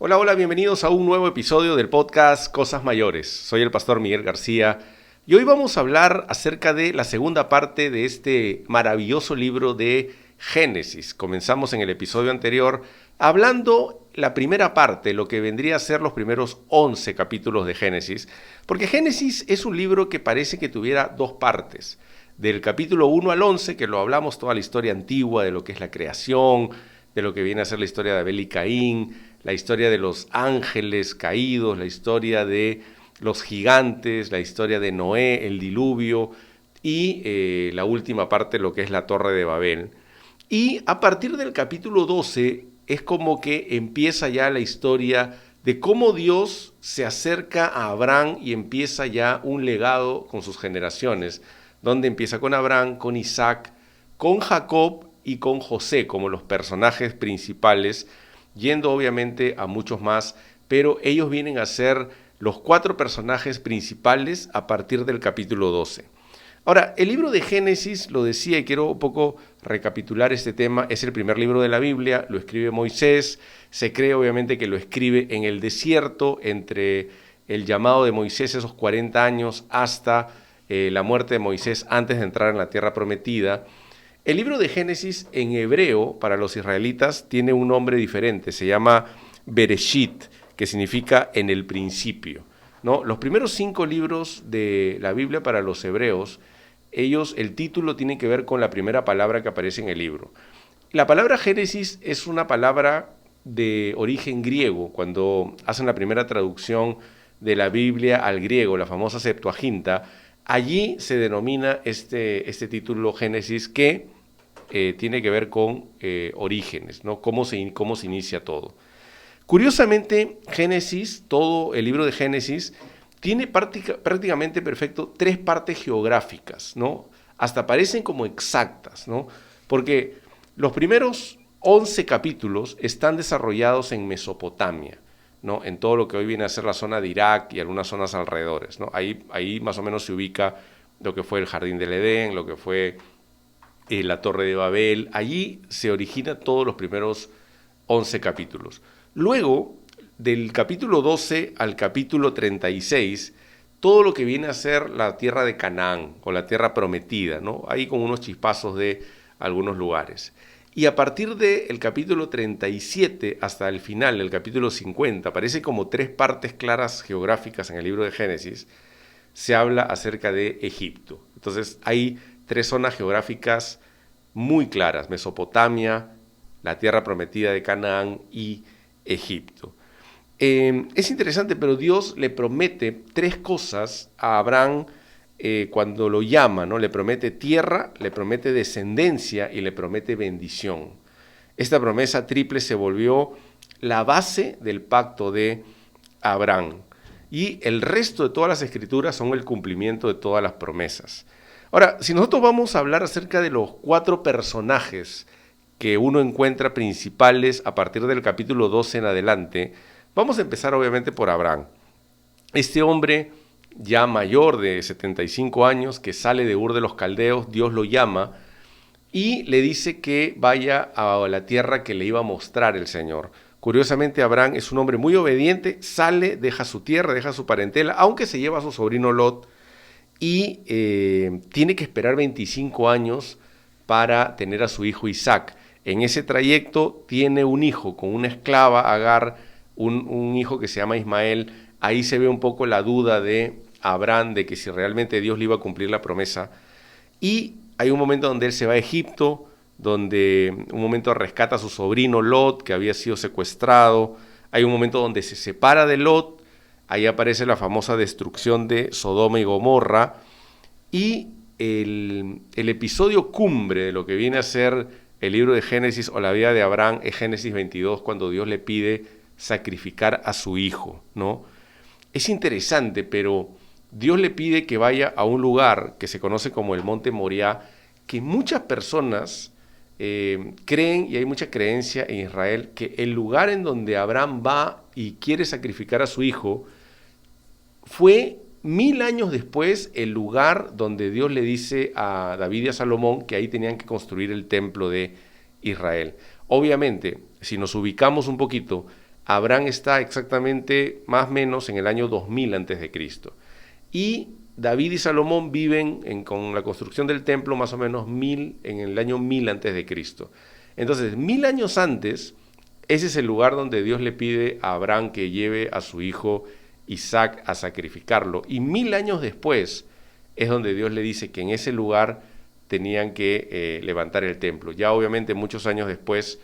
Hola, hola, bienvenidos a un nuevo episodio del podcast Cosas Mayores. Soy el pastor Miguel García y hoy vamos a hablar acerca de la segunda parte de este maravilloso libro de Génesis. Comenzamos en el episodio anterior hablando la primera parte, lo que vendría a ser los primeros 11 capítulos de Génesis, porque Génesis es un libro que parece que tuviera dos partes. Del capítulo 1 al 11, que lo hablamos toda la historia antigua de lo que es la creación, de lo que viene a ser la historia de Abel y Caín, la historia de los ángeles caídos, la historia de los gigantes, la historia de Noé, el diluvio y la última parte, lo que es la Torre de Babel. Y a partir del capítulo 12 es como que empieza ya la historia de cómo Dios se acerca a Abraham y empieza ya un legado con sus generaciones, donde empieza con Abraham, con Isaac, con Jacob y con José como los personajes principales, yendo obviamente a muchos más, pero ellos vienen a ser los 4 personajes principales a partir del capítulo 12. Ahora, el libro de Génesis, lo decía y quiero un poco recapitular este tema, es el primer libro de la Biblia, lo escribe Moisés, se cree obviamente que lo escribe en el desierto, entre el llamado de Moisés esos 40 años hasta la muerte de Moisés antes de entrar en la tierra prometida. El libro de Génesis en hebreo para los israelitas tiene un nombre diferente, se llama Bereshit, que significa en el principio, ¿no? Los primeros 5 libros de la Biblia para los hebreos, el título tiene que ver con la primera palabra que aparece en el libro. La palabra Génesis es una palabra de origen griego. Cuando hacen la primera traducción de la Biblia al griego, la famosa Septuaginta, allí se denomina este título Génesis que tiene que ver con orígenes, ¿no? Cómo se inicia todo. Curiosamente, Génesis, todo el libro de Génesis, tiene prácticamente perfecto 3 partes geográficas, ¿no? Hasta parecen como exactas, ¿no? Porque los primeros 11 capítulos están desarrollados en Mesopotamia, ¿no? En todo lo que hoy viene a ser la zona de Irak y algunas zonas alrededores, ¿no? Ahí más o menos se ubica lo que fue el Jardín del Edén, lo que fue la Torre de Babel. Allí se origina todos los primeros 11 capítulos. Luego, del capítulo 12 al capítulo 36, todo lo que viene a ser la tierra de Canaán o la tierra prometida, ¿no? Ahí con unos chispazos de algunos lugares. Y a partir del capítulo 37 hasta el final, el capítulo 50, aparece como 3 partes claras geográficas en el libro de Génesis, se habla acerca de Egipto. Entonces hay 3 zonas geográficas muy claras: Mesopotamia, la tierra prometida de Canaán y Egipto. Es interesante, pero Dios le promete 3 cosas a Abraham cuando lo llama, ¿no? Le promete tierra, le promete descendencia y le promete bendición. Esta promesa triple se volvió la base del pacto de Abraham. Y el resto de todas las escrituras son el cumplimiento de todas las promesas. Ahora, si nosotros vamos a hablar acerca de los 4 personajes que uno encuentra principales a partir del capítulo 12 en adelante, vamos a empezar obviamente por Abraham. Este hombre ya mayor de 75 años que sale de Ur de los Caldeos, Dios lo llama y le dice que vaya a la tierra que le iba a mostrar el Señor. Curiosamente, Abraham es un hombre muy obediente, sale, deja su tierra, deja su parentela, aunque se lleva a su sobrino Lot, y tiene que esperar 25 años para tener a su hijo Isaac. En ese trayecto tiene un hijo con una esclava, Agar, un hijo que se llama Ismael. Ahí se ve un poco la duda de Abraham de que si realmente Dios le iba a cumplir la promesa. Y hay un momento donde él se va a Egipto, donde un momento rescata a su sobrino Lot, que había sido secuestrado. Hay un momento donde se separa de Lot. Ahí aparece la famosa destrucción de Sodoma y Gomorra. Y el episodio cumbre de lo que viene a ser el libro de Génesis o la vida de Abraham es Génesis 22, cuando Dios le pide sacrificar a su hijo, ¿no? Es interesante, pero Dios le pide que vaya a un lugar que se conoce como el Monte Moriah, que muchas personas creen, y hay mucha creencia en Israel, que el lugar en donde Abraham va y quiere sacrificar a su hijo fue 1000 años después el lugar donde Dios le dice a David y a Salomón que ahí tenían que construir el templo de Israel. Obviamente, si nos ubicamos un poquito, Abraham está exactamente más o menos en el año 2000 antes de Cristo. Y David y Salomón viven con la construcción del templo más o menos en el año 1000 antes de Cristo. Entonces, 1000 años antes, ese es el lugar donde Dios le pide a Abraham que lleve a su hijo Isaac a sacrificarlo. Y 1000 años después es donde Dios le dice que en ese lugar tenían que levantar el templo. Ya obviamente muchos años después,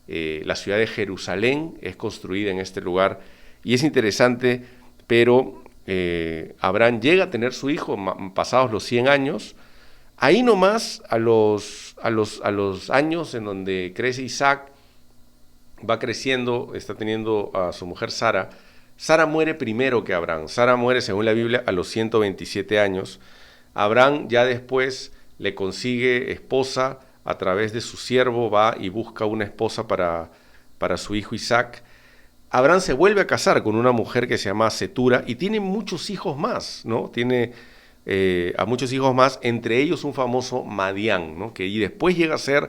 la ciudad de Jerusalén es construida en este lugar. Y es interesante, pero Abraham llega a tener su hijo pasados los 100 años. Ahí nomás, a los años en donde crece Isaac, va creciendo, está teniendo a su mujer Sara. Sara muere primero que Abraham. Sara muere, según la Biblia, a los 127 años. Abraham ya después le consigue esposa a través de su siervo, va y busca una esposa para su hijo Isaac. Abraham se vuelve a casar con una mujer que se llama Setura y tiene muchos hijos más, ¿no? Tiene a muchos hijos más, entre ellos un famoso Madián, ¿no? Y después llega a ser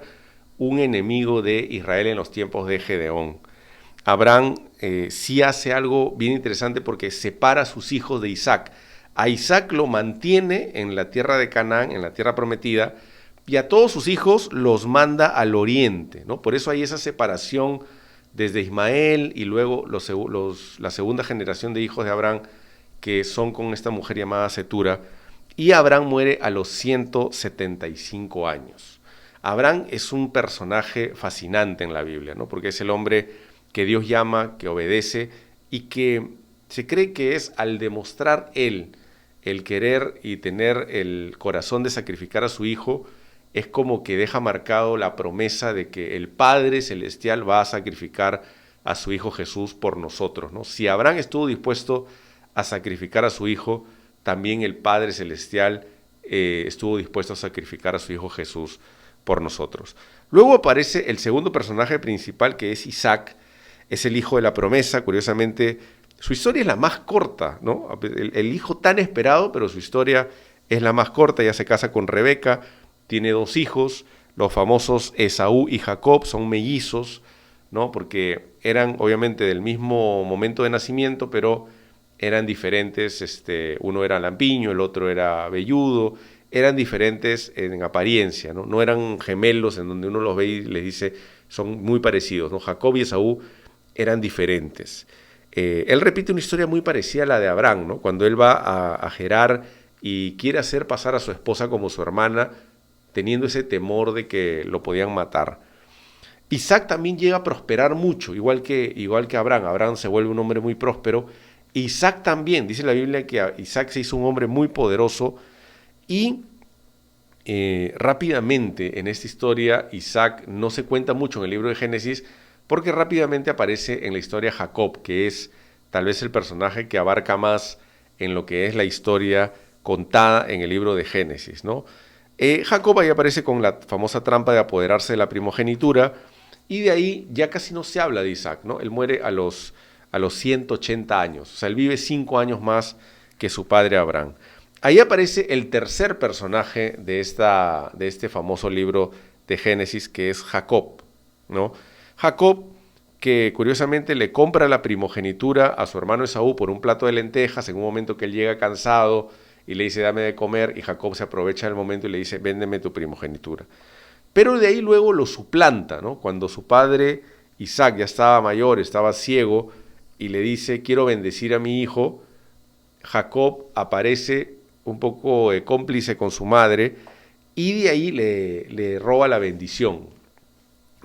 un enemigo de Israel en los tiempos de Gedeón. Abraham sí hace algo bien interesante porque separa a sus hijos de Isaac. A Isaac lo mantiene en la tierra de Canaán, en la tierra prometida, y a todos sus hijos los manda al oriente, ¿no? Por eso hay esa separación desde Ismael y luego la segunda generación de hijos de Abraham que son con esta mujer llamada Setura. Y Abraham muere a los 175 años. Abraham es un personaje fascinante en la Biblia, ¿no? Porque es el hombre que Dios llama, que obedece y que se cree que es al demostrar él el querer y tener el corazón de sacrificar a su hijo, es como que deja marcado la promesa de que el Padre Celestial va a sacrificar a su hijo Jesús por nosotros, ¿no? Si Abraham estuvo dispuesto a sacrificar a su hijo, también el Padre Celestial estuvo dispuesto a sacrificar a su hijo Jesús por nosotros. Luego aparece el segundo personaje principal, que es Isaac. Es el hijo de la promesa. Curiosamente, su historia es la más corta, ¿no? El hijo tan esperado, pero su historia es la más corta. Ya se casa con Rebeca, tiene 2 hijos, los famosos Esaú y Jacob, son mellizos, ¿no? Porque eran obviamente del mismo momento de nacimiento, pero eran diferentes. Uno era lampiño, el otro era velludo, eran diferentes en apariencia, ¿no? No eran gemelos en donde uno los ve y les dice son muy parecidos, ¿no? Jacob y Esaú eran diferentes. Él repite una historia muy parecida a la de Abraham, ¿no? Cuando él va a Gerar y quiere hacer pasar a su esposa como su hermana, teniendo ese temor de que lo podían matar. Isaac también llega a prosperar mucho, igual que Abraham. Abraham se vuelve un hombre muy próspero. Isaac también, dice la Biblia que Isaac se hizo un hombre muy poderoso y rápidamente en esta historia Isaac no se cuenta mucho en el libro de Génesis porque rápidamente aparece en la historia Jacob, que es tal vez el personaje que abarca más en lo que es la historia contada en el libro de Génesis, ¿no? Jacob ahí aparece con la famosa trampa de apoderarse de la primogenitura y de ahí ya casi no se habla de Isaac, ¿no? Él muere a los 180 años, o sea, él vive 5 años más que su padre Abraham. Ahí aparece el tercer personaje de este famoso libro de Génesis, que es Jacob, ¿no? Jacob, que curiosamente le compra la primogenitura a su hermano Esaú por un plato de lentejas en un momento que él llega cansado y le dice dame de comer, y Jacob se aprovecha del momento y le dice véndeme tu primogenitura. Pero de ahí luego lo suplanta, ¿no? Cuando su padre Isaac ya estaba mayor, estaba ciego, y le dice quiero bendecir a mi hijo, Jacob aparece un poco cómplice con su madre y de ahí le roba la bendición,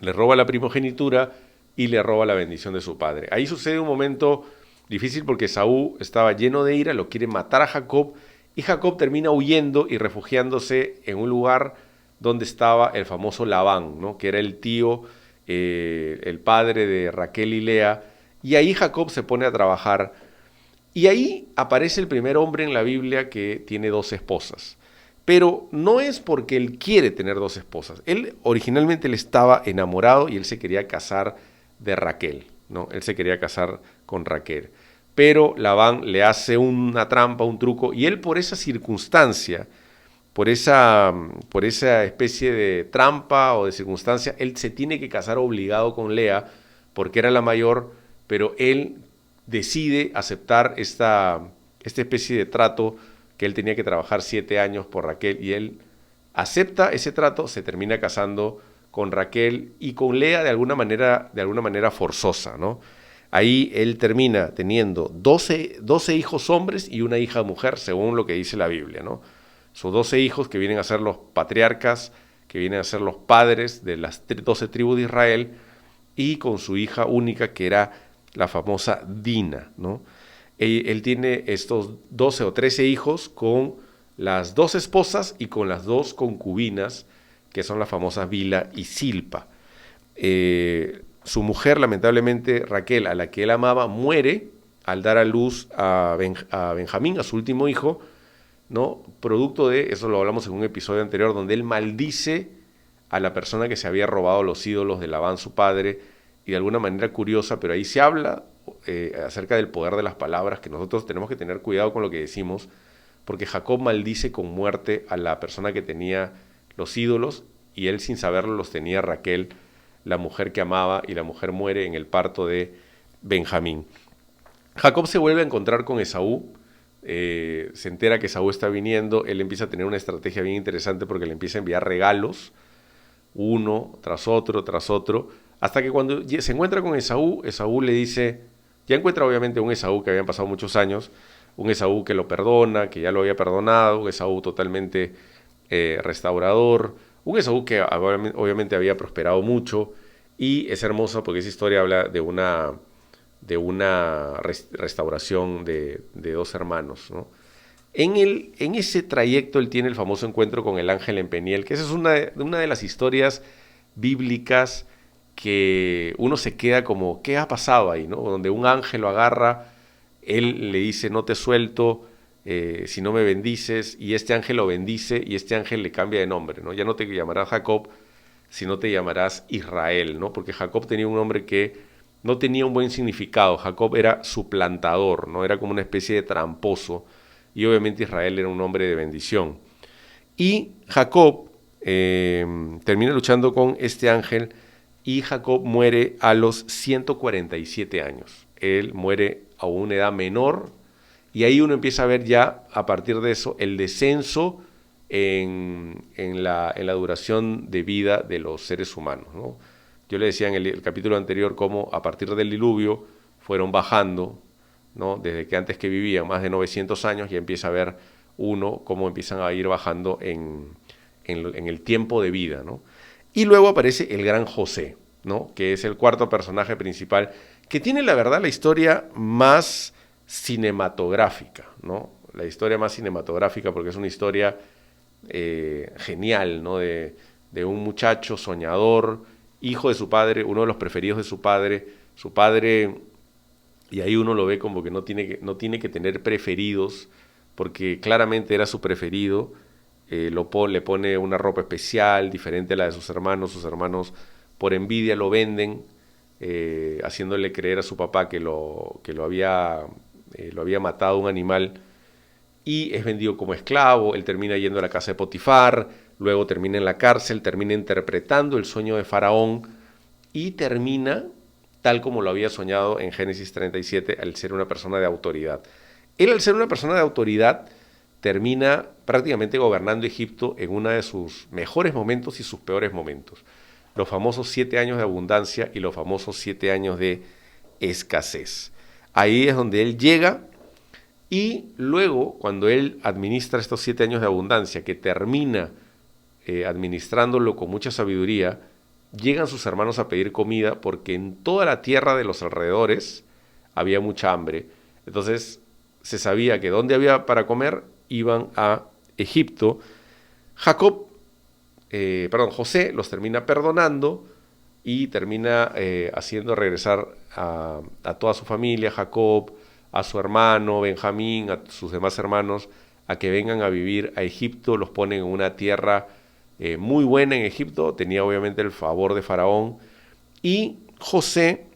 le roba la primogenitura y le roba la bendición de su padre. Ahí sucede un momento difícil porque Esaú estaba lleno de ira, lo quiere matar a Jacob y Jacob termina huyendo y refugiándose en un lugar donde estaba el famoso Labán, ¿no? Que era el tío, el padre de Raquel y Lea, y ahí Jacob se pone a trabajar. Y ahí aparece el primer hombre en la Biblia que tiene 2 esposas. Pero no es porque él quiere tener 2 esposas. Originalmente él estaba enamorado y él se quería casar de Raquel, ¿no? Él se quería casar con Raquel. Pero Labán le hace una trampa, un truco, y él por esa circunstancia, por esa especie de trampa o de circunstancia, él se tiene que casar obligado con Lea porque era la mayor pero él decide aceptar esta especie de trato que él tenía que trabajar 7 años por Raquel, y él acepta ese trato, se termina casando con Raquel y con Lea de alguna manera forzosa, ¿no? Ahí él termina teniendo 12 hijos hombres y una hija mujer, según lo que dice la Biblia, ¿no? Sus 12 hijos que vienen a ser los patriarcas, que vienen a ser los padres de las 12 tribus de Israel, y con su hija única, que era la famosa Dina, ¿no? Él tiene estos 12 o 13 hijos con las 2 esposas y con las 2 concubinas, que son las famosas Bila y Silpa. Su mujer, lamentablemente, Raquel, a la que él amaba, muere al dar a luz a Benjamín, a su último hijo, ¿no? Producto de, eso lo hablamos en un episodio anterior, donde él maldice a la persona que se había robado los ídolos de Labán, su padre, y de alguna manera curiosa, pero ahí se habla acerca del poder de las palabras, que nosotros tenemos que tener cuidado con lo que decimos, porque Jacob maldice con muerte a la persona que tenía los ídolos, y él, sin saberlo, los tenía Raquel, la mujer que amaba, y la mujer muere en el parto de Benjamín. Jacob se vuelve a encontrar con Esaú, se entera que Esaú está viniendo, él empieza a tener una estrategia bien interesante porque le empieza a enviar regalos, uno tras otro, hasta que cuando se encuentra con Esaú, Esaú le dice, ya encuentra obviamente un Esaú que habían pasado muchos años, un Esaú que lo perdona, que ya lo había perdonado, un Esaú totalmente restaurador, un Esaú que obviamente había prosperado mucho, y es hermoso porque esa historia habla de una restauración de 2 hermanos, ¿no? En ese trayecto él tiene el famoso encuentro con el ángel en Peniel, que esa es una de las historias bíblicas que uno se queda como, ¿qué ha pasado ahí, no? Donde un ángel lo agarra, él le dice, no te suelto si no me bendices, y este ángel lo bendice, y este ángel le cambia de nombre, ¿no? Ya no te llamarás Jacob, sino te llamarás Israel, ¿no? Porque Jacob tenía un nombre que no tenía un buen significado. Jacob era suplantador, ¿no? Era como una especie de tramposo, y obviamente Israel era un nombre de bendición. Y Jacob termina luchando con este ángel, y Jacob muere a los 147 años. Él muere a una edad menor, y ahí uno empieza a ver ya, a partir de eso, el descenso en la duración de vida de los seres humanos, ¿no? Yo le decía en el capítulo anterior cómo a partir del diluvio fueron bajando, ¿no? Desde que antes que vivían más de 900 años, ya empieza a ver uno cómo empiezan a ir bajando en el tiempo de vida, ¿no? Y luego aparece el gran José, ¿no? Que es el cuarto personaje principal, que tiene, la verdad, la historia más cinematográfica, ¿no? La historia más cinematográfica, porque es una historia genial, ¿no? De un muchacho soñador, hijo de su padre, uno de los preferidos de su padre, y ahí uno lo ve como que no tiene que tener preferidos, porque claramente era su preferido, le pone una ropa especial, diferente a la de sus hermanos por envidia lo venden, haciéndole creer a su papá que lo había matado un animal, y es vendido como esclavo. Él termina yendo a la casa de Potifar, luego termina en la cárcel, termina interpretando el sueño de Faraón, y termina tal como lo había soñado en Génesis 37, al ser una persona de autoridad. Él, al ser una persona de autoridad, termina prácticamente gobernando Egipto en uno de sus mejores momentos y sus peores momentos. Los famosos 7 años de abundancia y los famosos 7 años de escasez. Ahí es donde él llega, y luego, cuando él administra estos 7 años de abundancia, que termina administrándolo con mucha sabiduría, llegan sus hermanos a pedir comida, porque en toda la tierra de los alrededores había mucha hambre. Entonces se sabía que donde había para comer, iban a Egipto. José los termina perdonando, y termina haciendo regresar a toda su familia, Jacob, a su hermano Benjamín, a sus demás hermanos, a que vengan a vivir a Egipto. Los ponen en una tierra muy buena en Egipto, tenía obviamente el favor de Faraón, y José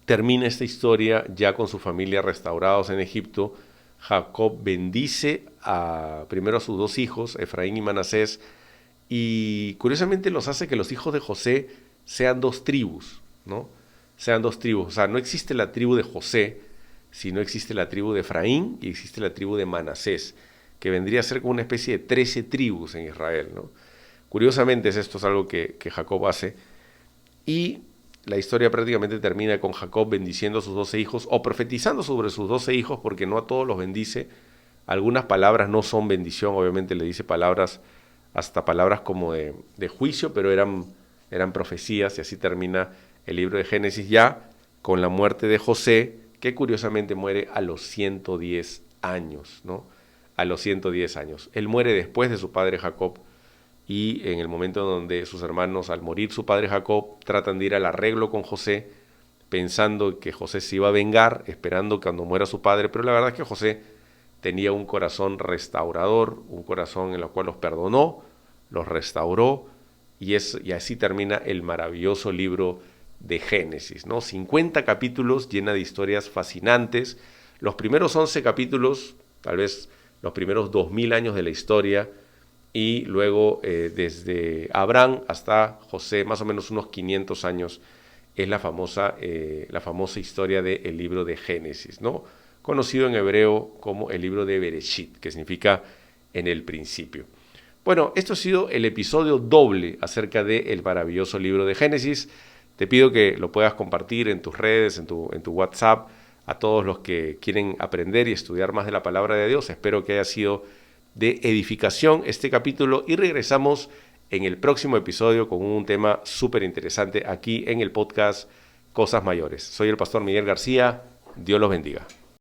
termina esta historia ya con su familia restaurados en Egipto. Jacob bendice primero a sus 2 hijos, Efraín y Manasés, y curiosamente los hace que los hijos de José sean 2 tribus, ¿no? sean dos tribus. O sea, no existe la tribu de José, sino existe la tribu de Efraín y existe la tribu de Manasés, que vendría a ser como una especie de 13 tribus en Israel, ¿no? Curiosamente, esto es algo que Jacob hace, y la historia prácticamente termina con Jacob bendiciendo a sus 12 hijos, o profetizando sobre sus 12 hijos, porque no a todos los bendice. Algunas palabras no son bendición, obviamente le dice palabras, hasta palabras como de juicio, pero eran profecías, y así termina el libro de Génesis, ya con la muerte de José, que curiosamente muere a los 110 años, ¿no? A los 110 años. Él muere después de su padre Jacob, y en el momento donde sus hermanos, al morir su padre Jacob, tratan de ir al arreglo con José, pensando que José se iba a vengar, esperando cuando muera su padre, pero la verdad es que José tenía un corazón restaurador, un corazón en el cual los perdonó, los restauró, y así termina el maravilloso libro de Génesis, ¿no? 50 capítulos, llena de historias fascinantes. Los primeros 11 capítulos, tal vez los primeros 2000 años de la historia, y luego desde Abraham hasta José, más o menos unos 500 años, es la famosa historia del libro de Génesis, ¿no? Conocido en hebreo como el libro de Bereshit, que significa en el principio. Bueno, esto ha sido el episodio doble acerca del maravilloso libro de Génesis. Te pido que lo puedas compartir en tus redes, en tu WhatsApp, a todos los que quieren aprender y estudiar más de la palabra de Dios. Espero que haya sido de edificación este capítulo, y regresamos en el próximo episodio con un tema súper interesante aquí en el podcast Cosas Mayores. Soy el pastor Miguel García. Dios los bendiga.